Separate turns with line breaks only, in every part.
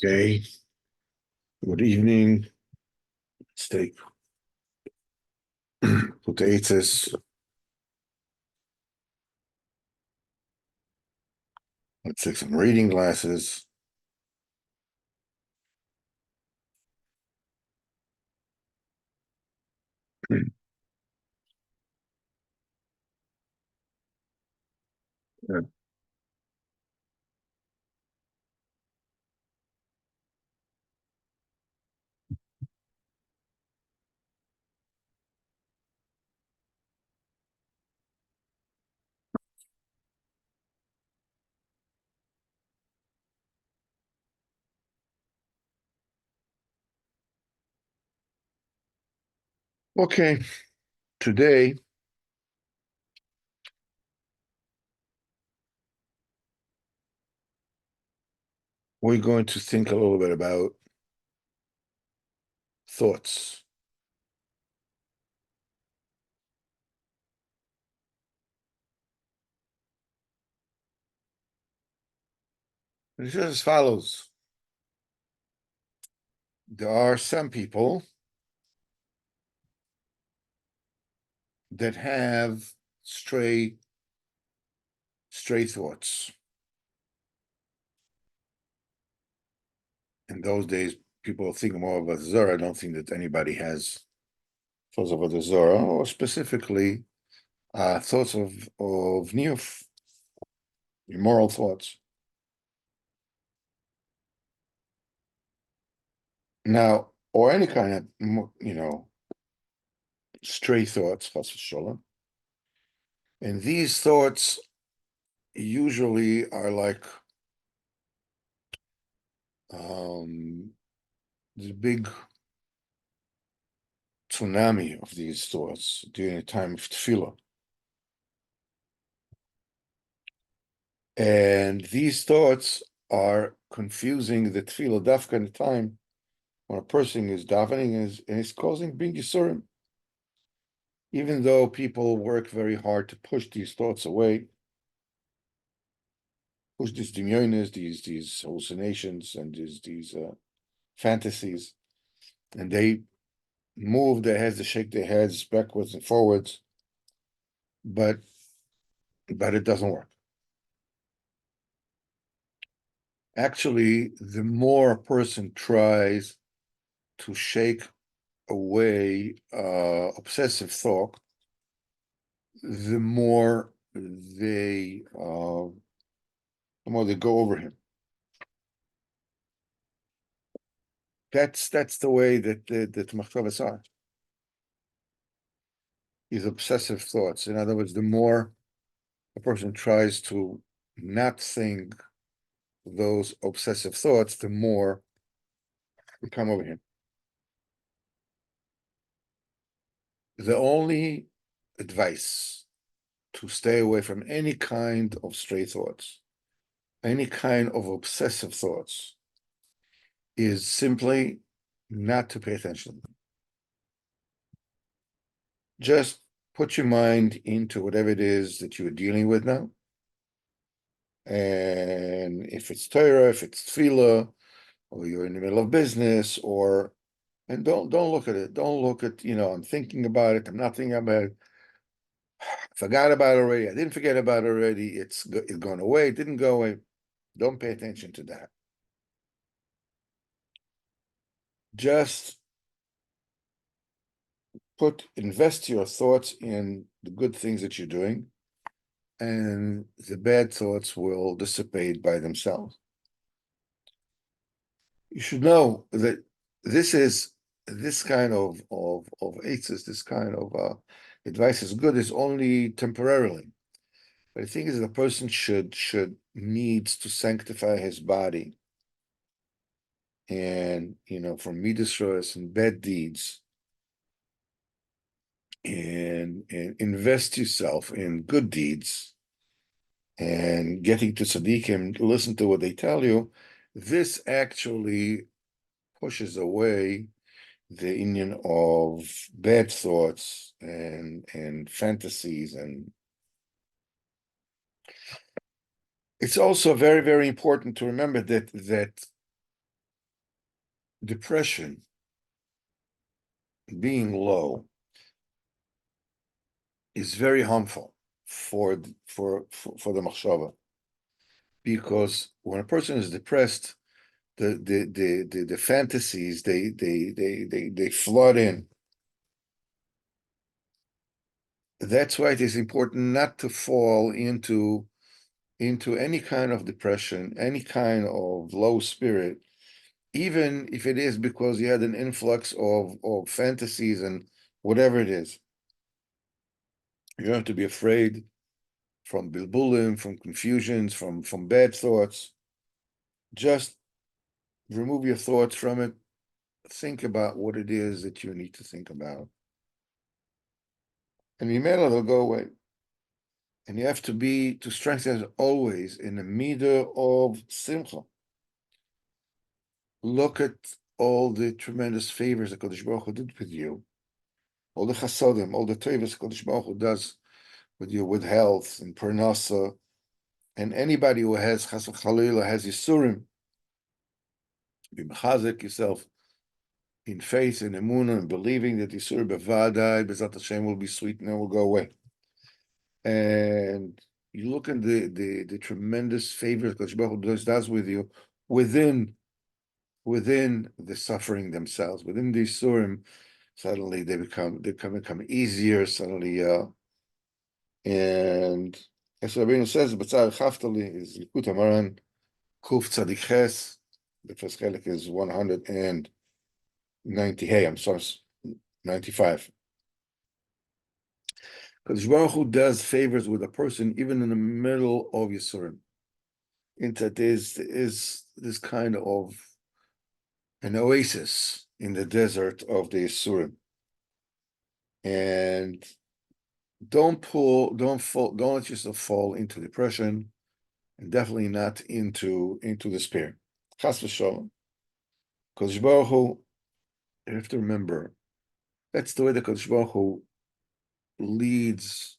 Okay, good evening. Let's take potatoes. Let's take some reading glasses. Okay, today we're going to think a little bit about thoughts. It is as follows. There are some people that have stray thoughts. In those days, people think more of a Zora. I don't think that anybody has thoughts of a Zora, or specifically thoughts of niyuf, immoral thoughts. Now, or any kind of, stray thoughts, chas v'sholem. And these thoughts usually are like this big tsunami of these thoughts during a time of tefillah. And these thoughts are confusing the tefillah dafka in the time when a person is davening and is causing big yisurim. Even though people work very hard to push these thoughts away, push these demyonis, these hallucinations, and these fantasies, and they move their heads, they shake their heads backwards and forwards, but it doesn't work. Actually, the more a person tries to shake away obsessive thought, the more they go over him. That's the way that machshavas are. These obsessive thoughts. In other words, the more a person tries to not think those obsessive thoughts, the more they come over him. The only advice to stay away from any kind of stray thoughts, any kind of obsessive thoughts, is simply not to pay attention to them. Just put your mind into whatever it is that you're dealing with now. And if it's Torah, if it's tefillah, or you're in the middle of business, and don't look at it. Don't look at, I'm thinking about it. I'm not thinking about it. I forgot about it already. I didn't forget about it already. It's gone away. It didn't go away. Don't pay attention to that. Just invest your thoughts in the good things that you're doing, and the bad thoughts will dissipate by themselves. You should know that this kind of aces, this kind of advice is good, is only temporarily. But the thing is, the person needs to sanctify his body, and from midas and bad deeds, and invest yourself in good deeds, and getting to tzaddikim, listen to what they tell you. This actually pushes away the union of bad thoughts and fantasies, and it's also very, very important to remember that depression, being low, is very harmful for the machshava, because when a person is depressed, the fantasies they flood in. That's why it is important not to fall into any kind of depression, any kind of low spirit, even if it is because you had an influx of fantasies and whatever it is. You don't have to be afraid from bilbulim, from confusions, from bad thoughts. Just remove your thoughts from it. Think about what it is that you need to think about. And Mimela, they'll go away. And you have to strengthen it always in the midah of simcha. Look at all the tremendous favors that Kodesh Baruch Hu did with you, all the chasadim, all the tevas Kodesh Baruch Hu does with you, with health and parnasa, and anybody who has chas v'chalila has yisurim. Be mechazik yourself in faith and emunah and believing that yisurim bevadai bezat Hashem will be sweet and will go away. And you look at the tremendous favors Kodesh Baruch Hu does with you within the suffering themselves, within the yisurim. Suddenly they become easier. Suddenly, and as Rabbeinu says, "B'tzar chaftali" is Likut Amaran Kuf Tzadik Ches. The first chelik is 190. Hey, I'm sorry, 95. Because Baruch Hu does favors with a person even in the middle of Yisurim. Into is this kind of an oasis in the desert of the Yisurim. And don't let yourself fall into depression, and definitely not into despair. Chas v'sholom. Kodesh Baruch Hu, you have to remember, that's the way that Kodesh Baruch Hu leads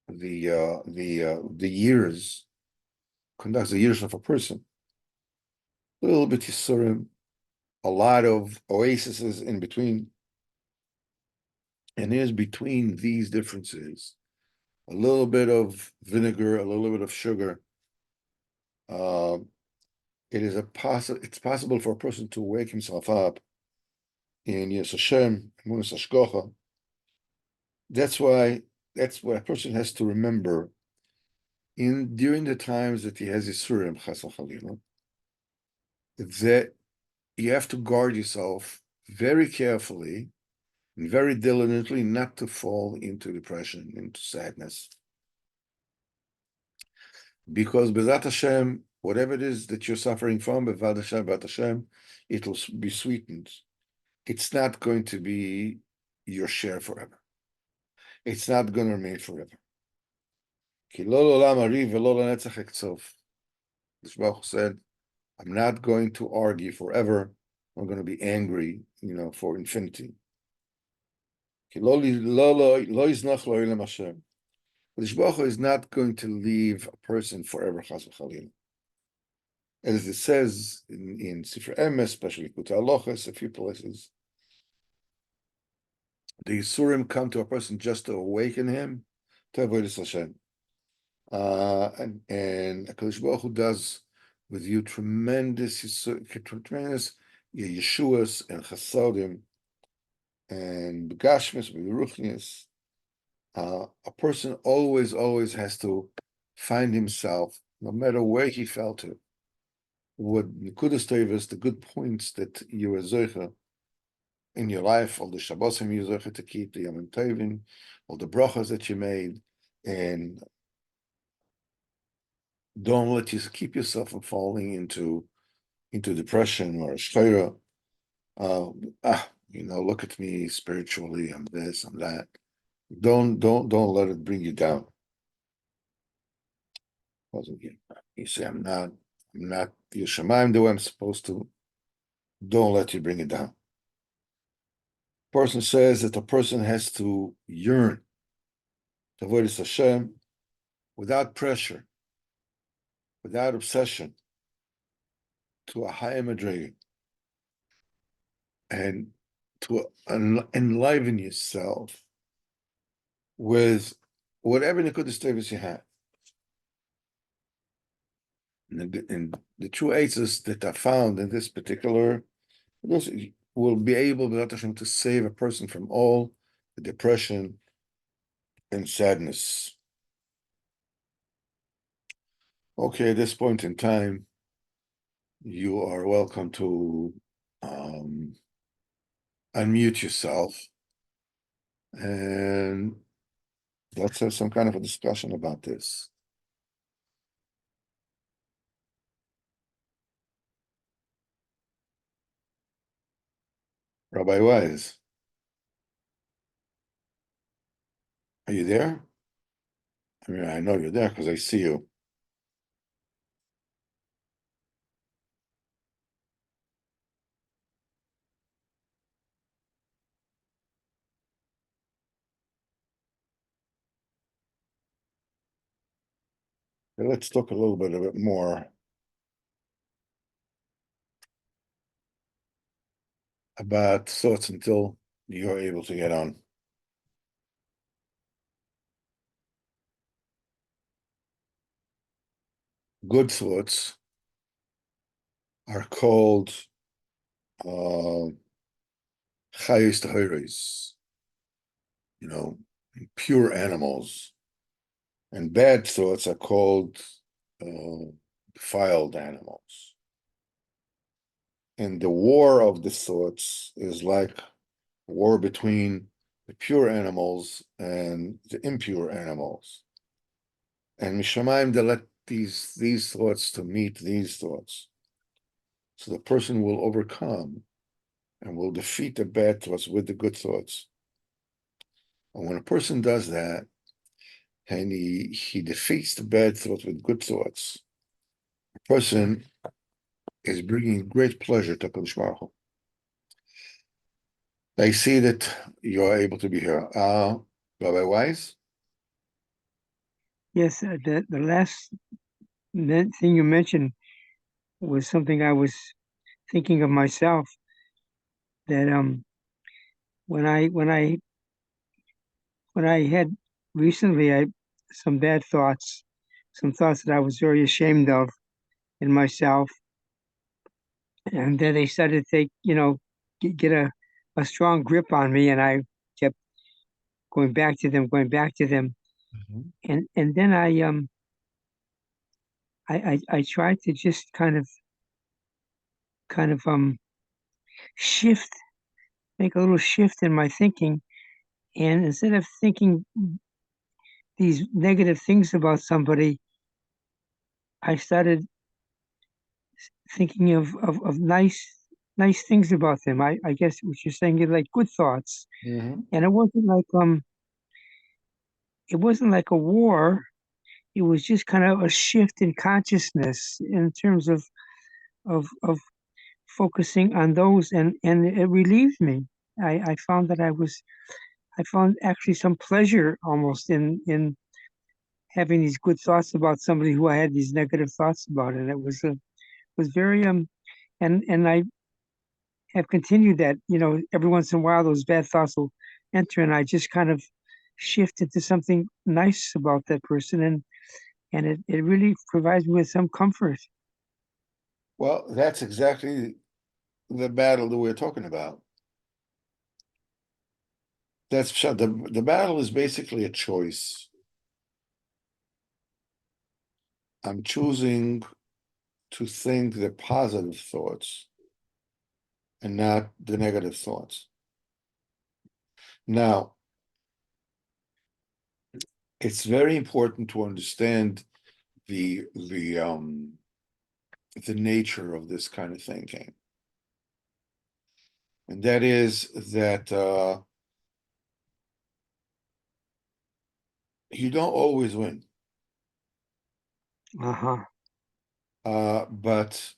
the years, conducts the years of a person. A little bit Yisurim, a lot of oases in between. And here's between these differences, a little bit of vinegar, a little bit of sugar. It's possible for a person to wake himself up in Yis Hashem, Emunas Hashgacha. That's what a person has to remember during the times that he has Yisurim, Chas v'Chalila, that you have to guard yourself very carefully and very diligently not to fall into depression, into sadness. Because B'ezat Hashem, whatever it is that you're suffering from, B'ezat Hashem, it will be sweetened. It's not going to be your share forever. It's not going to remain forever. Ki lo l'olam ariv v'lo l'netzach ektzov. The Baruch said, I'm not going to argue forever. I'm going to be angry, for infinity. Ki lo yiznach lo ilem Hashem. The Baruch is not going to leave a person forever, chas v'chalila. As it says in Sifra Emes, especially Kutei Halachos, a few places, the Yisurim come to a person just to awaken him to avoid Hashem. And HaKadosh Baruch Hu does with you tremendous Yeshuas and Chasadim and Begashmis, Beruchnis. A person always has to find himself, no matter where he fell to, what Nikudas Tevas, the good points that you are Zoicha in your life, all the Shabbosim you Zoicha to keep, the Yom Tovim, all the brachas that you made, and don't let you keep yourself from falling into depression or shchira. Look at me spiritually. I'm this. I'm that. Don't let it bring you down. You say I'm not Yushamayim the way I'm supposed to. Don't let you bring it down. Person says that a person has to yearn to avoid Hashem without pressure, without obsession, to a higher madrega. and to enliven yourself with whatever Nekudas Tevis you have. And the true answers that are found in this particular, those will be able, without Hashem, to save a person from all the depression and sadness. Okay, at this point in time, you are welcome to unmute yourself and let's have some kind of a discussion about this. Rabbi Wise, are you there? I mean, I know you're there because I see you. Let's talk a little bit more about thoughts until you're able to get on. Good thoughts are called chayos tahiris, pure animals, and bad thoughts are called defiled animals. And the war of the thoughts is like a war between the pure animals and the impure animals. And Mishamayim, they let these thoughts to meet these thoughts. So the person will overcome and will defeat the bad thoughts with the good thoughts. And when a person does that, and he defeats the bad thoughts with good thoughts, the person is bringing great pleasure to Kadosh Baruch Hu. I see that you are able to be here. Rabbi Wise?
Yes, the last thing you mentioned was something I was thinking of myself. That when I had recently some bad thoughts, some thoughts that I was very ashamed of in myself, and then they started to take get a strong grip on me, and I kept going back to them, and then I tried to just kind of shift, make a little shift in my thinking, and instead of thinking these negative things about somebody, I started thinking of nice things about them. I guess what you're saying is like good thoughts,
Mm-hmm.
and it wasn't like a war. It was just kind of a shift in consciousness in terms of focusing on those, and it relieved me. I found that I found actually some pleasure almost in having these good thoughts about somebody who I had these negative thoughts about, and it was very and I have continued that. Every once in a while those bad thoughts will enter, and I just kind of shift into something nice about that person, and it really provides me with some comfort.
Well, that's exactly the battle that we're talking about. That's the battle is basically a choice. I'm choosing to think the positive thoughts and not the negative thoughts. Now, it's very important to understand the nature of this kind of thinking, and that is that you don't always win,
Uh-huh.
but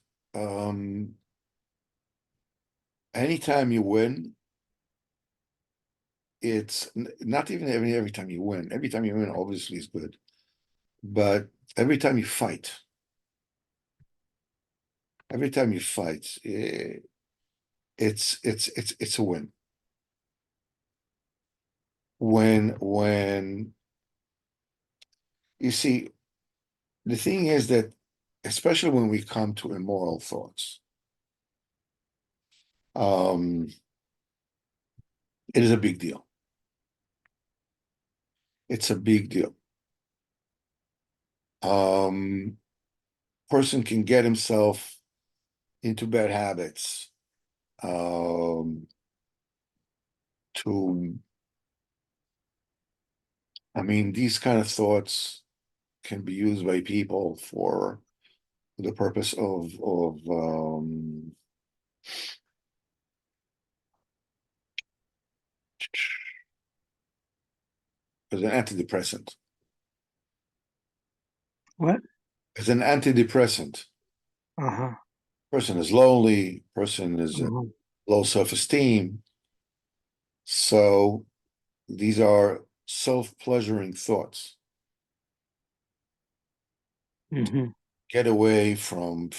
anytime you win, it's not even every time you win. Every time you win, obviously, is good, but every time you fight, every time you fight, it's a win. When you see, the thing is that, especially when we come to immoral thoughts, um, it is a big deal. It's a big deal. Person can get himself into bad habits, to, I mean, these kind of thoughts can be used by people for the purpose of as an antidepressant.
What?
As an antidepressant.
Uh-huh.
Person is lonely, person is
Uh-huh.
low self-esteem. So these are self-pleasuring thoughts.
Mm-hmm.
Get away from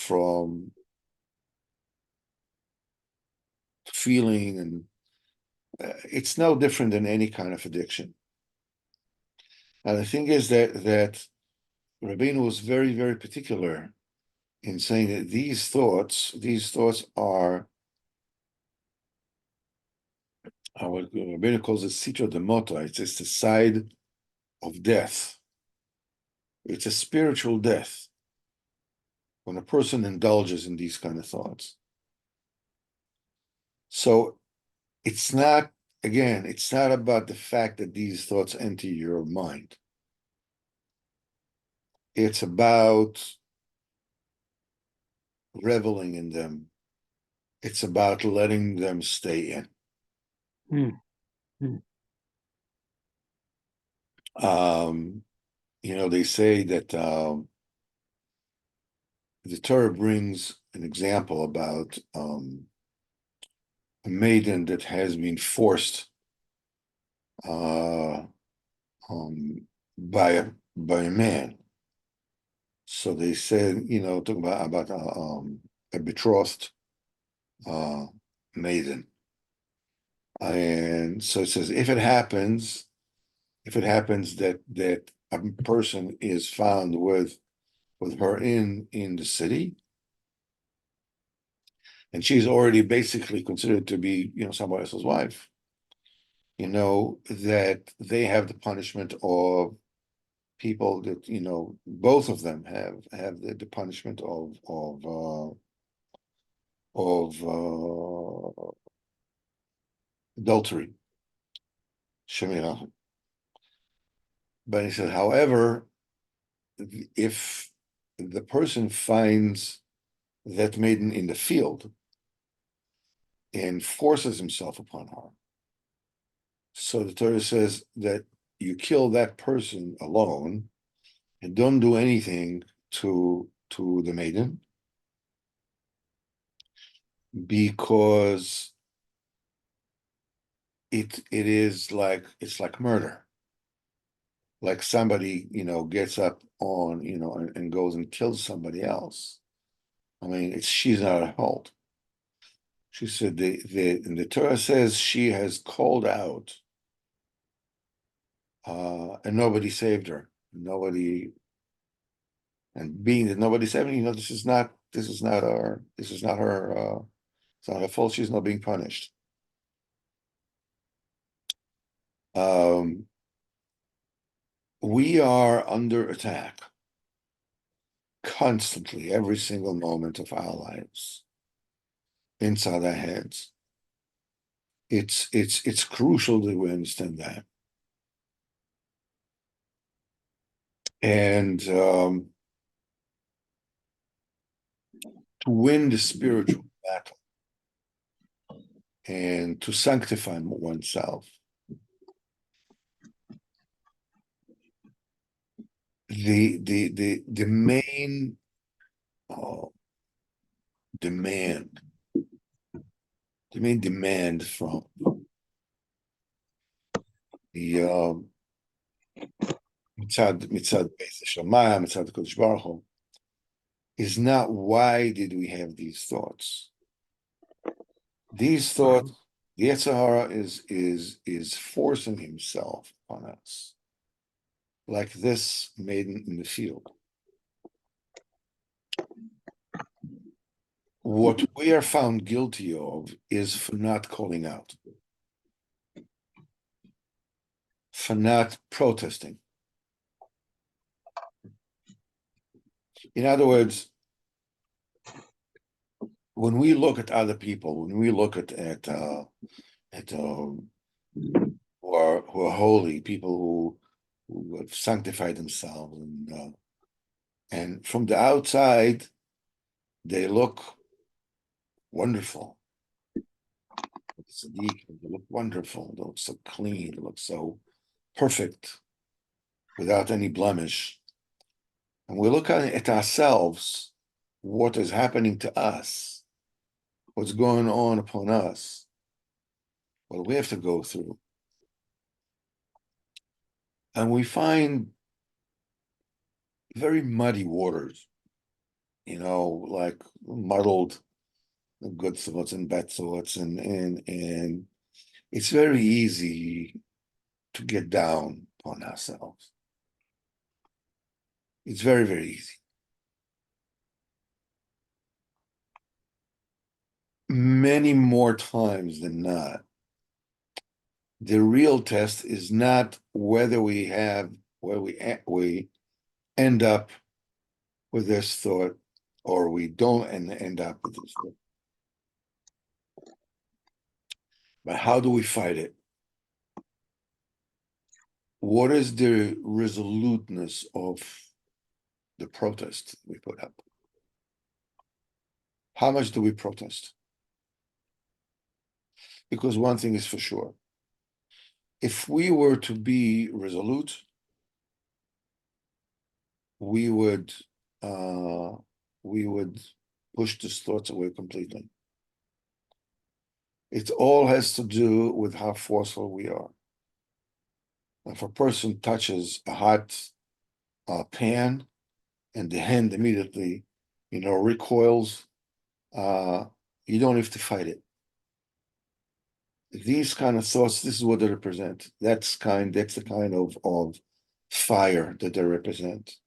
feeling, and it's no different than any kind of addiction. And the thing is that Rabbeinu was very, very particular in saying that these thoughts are what Rabbeinu calls it sitro de mota. It's the side of death. It's a spiritual death when a person indulges in these kind of thoughts. So it's not, again, it's not about the fact that these thoughts enter your mind. It's about reveling in them. It's about letting them stay in.
Mm-hmm.
Um, they say that the Torah brings an example about a maiden that has been forced uh, by a man. So they said, talking about a betrothed uh, maiden, and so it says if it happens that a person is found with her in the city, and she's already basically considered to be somebody else's wife, that they have the punishment of people that both of them have the punishment of adultery, shemirah. But he said, however, if the person finds that maiden in the field and forces himself upon her, so the Torah says that you kill that person alone and don't do anything to the maiden, because it's like murder. Like somebody gets up on and goes and kills somebody else. I mean, she's not at fault. She said the Torah says she has called out, and nobody saved her. Nobody, and being that nobody saved her, it's not her fault. She's not being punished. Um, we are under attack constantly, every single moment of our lives, inside our heads. It's crucial that we understand that. And to win the spiritual battle and to sanctify oneself, the main uh, demand, from the mitzad Beis Shamayim, mitzad Kodesh Baruch Hu, is not why did we have these thoughts. These thoughts, the Yetzer Hara is forcing himself on us, like this maiden in the field. What we are found guilty of is for not calling out, for not protesting. In other words, when we look at other people, when we look at who are holy, people who have sanctified themselves, and from the outside, they look wonderful. Sadiq, they look wonderful. They look so clean. They look so perfect, without any blemish. And we look at ourselves, what is happening to us, what's going on upon us, what we have to go through. And we find very muddy waters, like muddled good thoughts and bad thoughts, and it's very easy to get down on ourselves. It's very, very easy. Many more times than not, the real test is not whether we end up with this thought or we don't end up with this thought. But how do we fight it? What is the resoluteness of the protest we put up? How much do we protest? Because one thing is for sure. If we were to be resolute, we would push these thoughts away completely. It all has to do with how forceful we are. If a person touches a hot pan and the hand immediately, recoils, you don't have to fight it. These kind of thoughts, this is what they represent. That's the kind of fire that they represent.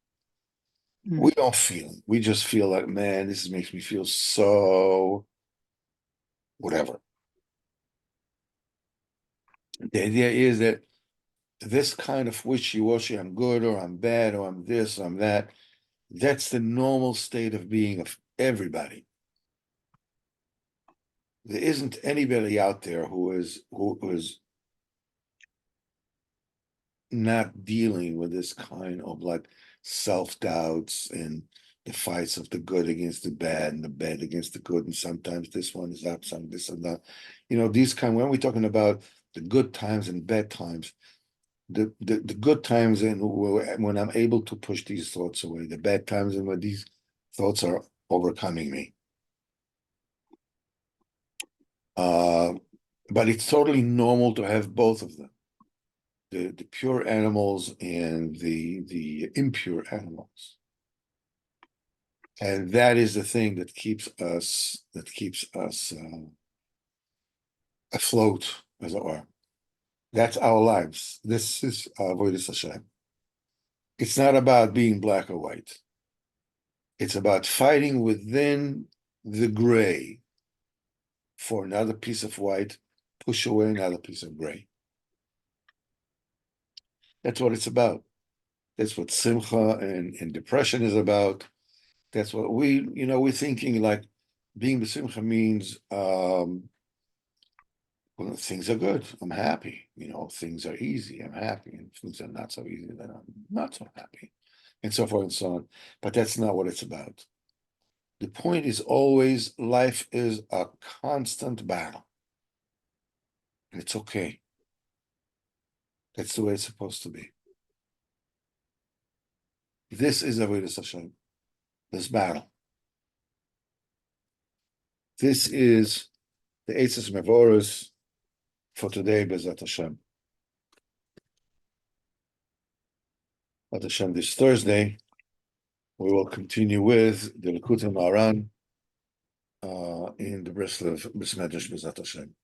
We don't feel it. We just feel like, man, this makes me feel so whatever. The idea is that this kind of wishy-washy, I'm good or I'm bad or I'm this or I'm that, that's the normal state of being of everybody. There isn't anybody out there who is not dealing with this kind of like self-doubts and the fights of the good against the bad and the bad against the good, and sometimes this one is up, some this and that. These kind, when we're talking about the good times and bad times, the good times and when I'm able to push these thoughts away, the bad times and when these thoughts are overcoming me. But it's totally normal to have both of them. The pure animals and the impure animals, and that is the thing that keeps us afloat, as it were. That's our lives. This is avodas Hashem. It's not about being black or white. It's about fighting within the gray for another piece of white, push away another piece of gray. That's what it's about. That's what simcha and depression is about. That's what we're thinking, like being besimcha means when things are good, I'm happy. Things are easy, I'm happy. And things are not so easy, then I'm not so happy. And so forth and so on. But that's not what it's about. The point is always life is a constant battle. And it's okay. That's the way it's supposed to be. This is avodas Hashem. This battle. This is the Eitzes Mevorus for today, Bezat Hashem. Bezat Hashem, this Thursday, we will continue with the Likutei Moharan, in the Breslev Besmedrash Bezat Hashem.